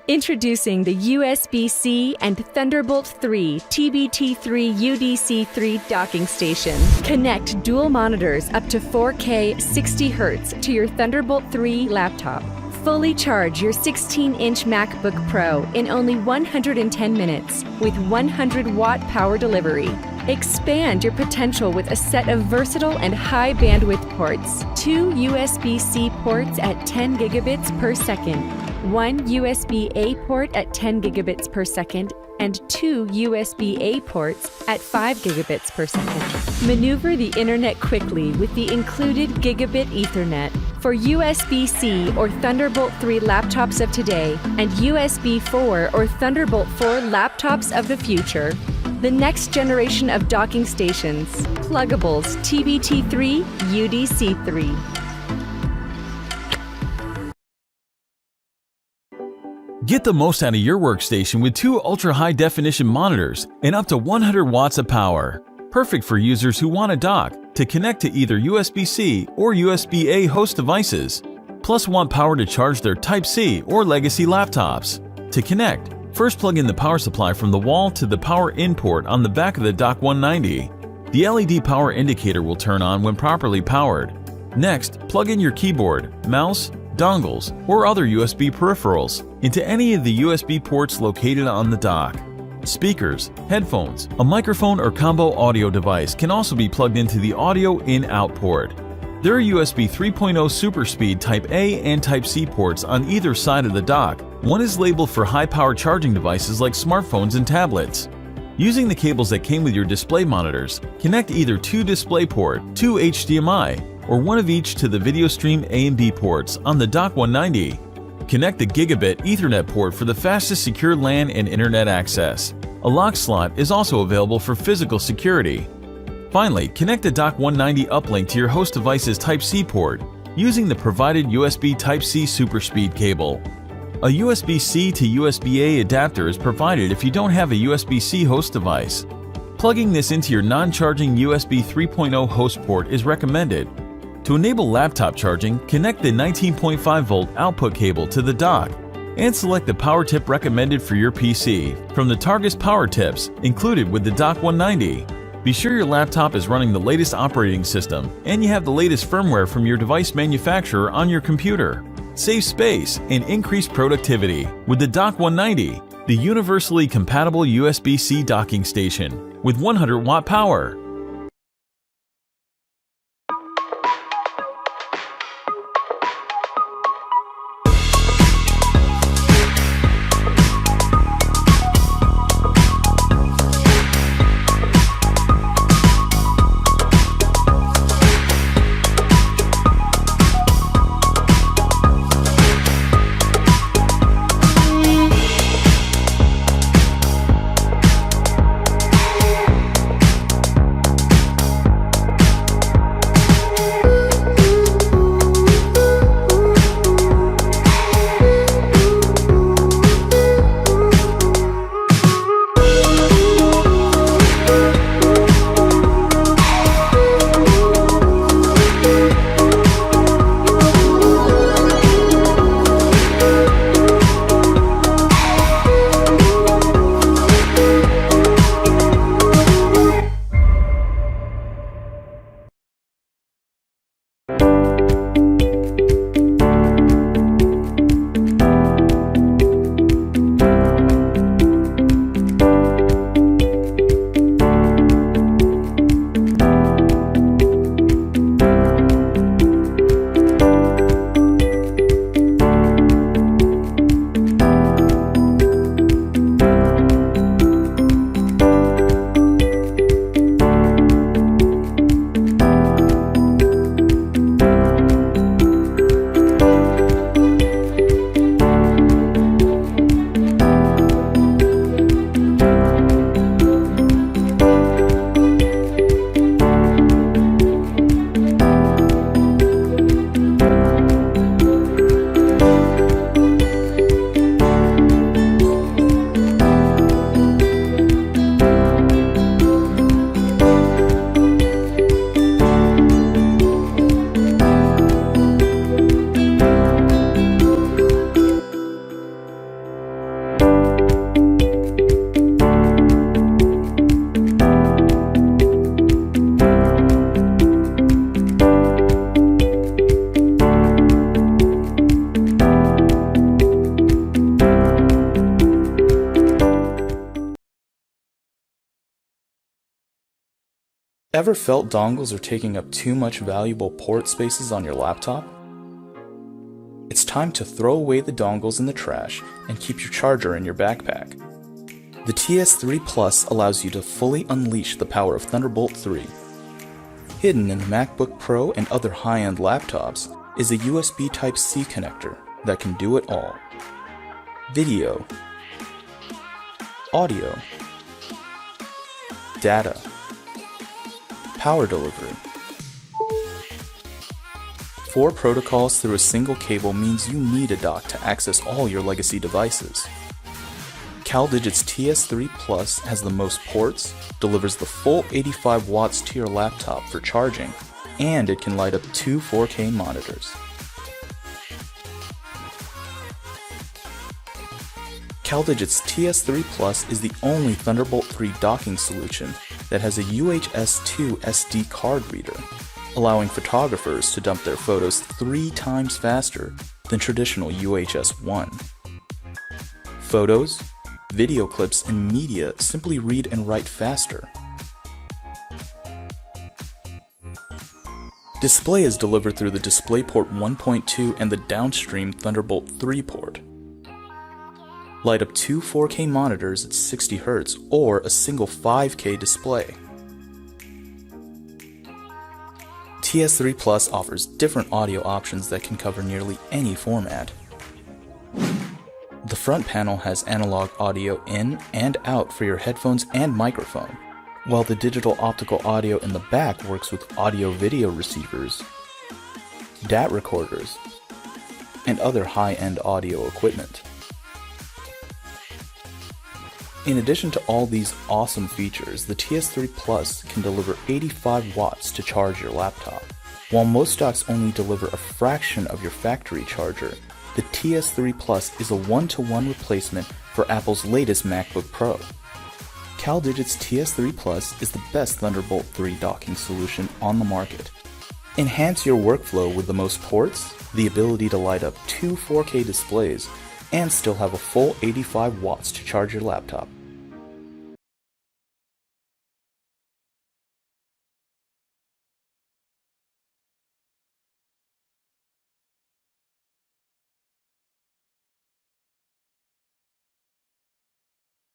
Introducing the USB-C and Thunderbolt 3 TBT3 UDC3 docking station. Connect dual monitors up to 4K 60 Hz to your Thunderbolt 3 laptop. Fully charge your 16-inch MacBook Pro in only 110 minutes with 100-watt power delivery. Expand your potential with a set of versatile and high-bandwidth ports. 2 USB-C ports at 10 gigabits per second, 1 USB-A port at 10 gigabits per second, and 2 USB-A ports at 5 gigabits per second. Maneuver the internet quickly with the included Gigabit Ethernet. For USB-C or Thunderbolt 3 laptops of today and USB 4 or Thunderbolt 4 laptops of the future, the next generation of docking stations, Plugable's TBT3 UDC3. Get the most out of your workstation with 2 ultra-high-definition monitors and up to 100 watts of power. Perfect for users who want a dock to connect to either USB-C or USB-A host devices, plus want power to charge their Type-C or legacy laptops. To connect, first plug in the power supply from the wall to the power in port on the back of the Dock 190. The LED power indicator will turn on when properly powered. Next, plug in your keyboard, mouse, dongles, or other USB peripherals into any of the USB ports located on the dock. Speakers, headphones, a microphone or combo audio device can also be plugged into the audio in-out port. There are USB 3.0 Super Speed Type A and Type C ports on either side of the dock. One is labeled for high-power charging devices like smartphones and tablets. Using the cables that came with your display monitors, connect either 2 DisplayPort, 2 HDMI, or one of each to the video stream A and B ports on the Dock 190. Connect the Gigabit Ethernet port for the fastest secure LAN and internet access. A lock slot is also available for physical security. Finally, connect the Dock 190 uplink to your host device's Type-C port using the provided USB Type-C SuperSpeed cable. A USB-C to USB-A adapter is provided if you don't have a USB-C host device. Plugging this into your non-charging USB 3.0 host port is recommended. To enable laptop charging, connect the 19.5-volt output cable to the dock and select the power tip recommended for your PC from the Targus power tips included with the Dock 190. Be sure your laptop is running the latest operating system and you have the latest firmware from your device manufacturer on your computer. Save space and increase productivity with the Dock 190, the universally compatible USB-C docking station with 100-watt power. Ever felt dongles are taking up too much valuable port spaces on your laptop? It's time to throw away the dongles in the trash and keep your charger in your backpack. The TS3 Plus allows you to fully unleash the power of Thunderbolt 3. Hidden in the MacBook Pro and other high-end laptops is a USB Type-C connector that can do it all. Video, audio, data, power delivery. 4 protocols through a single cable means you need a dock to access all your legacy devices. CalDigit's TS3 Plus has the most ports, delivers the full 85 watts to your laptop for charging, and it can light up 2 4K monitors. CalDigit's TS3 Plus is the only Thunderbolt 3 docking solution that has a UHS-2 SD card reader, allowing photographers to dump their photos 3 times faster than traditional UHS-1. Photos, video clips, and media simply read and write faster. Display is delivered through the DisplayPort 1.2 and the downstream Thunderbolt 3 port. Light up 2 4K monitors at 60 Hz or a single 5K display. TS3 Plus offers different audio options that can cover nearly any format. The front panel has analog audio in and out for your headphones and microphone, while the digital optical audio in the back works with audio-video receivers, DAT recorders, and other high-end audio equipment. In addition to all these awesome features, the TS3 Plus can deliver 85 watts to charge your laptop. While most docks only deliver a fraction of your factory charger, the TS3 Plus is a one-to-one replacement for Apple's latest MacBook Pro. CalDigit's TS3 Plus is the best Thunderbolt 3 docking solution on the market. Enhance your workflow with the most ports, the ability to light up 2 4K displays, and still have a full 85 watts to charge your laptop.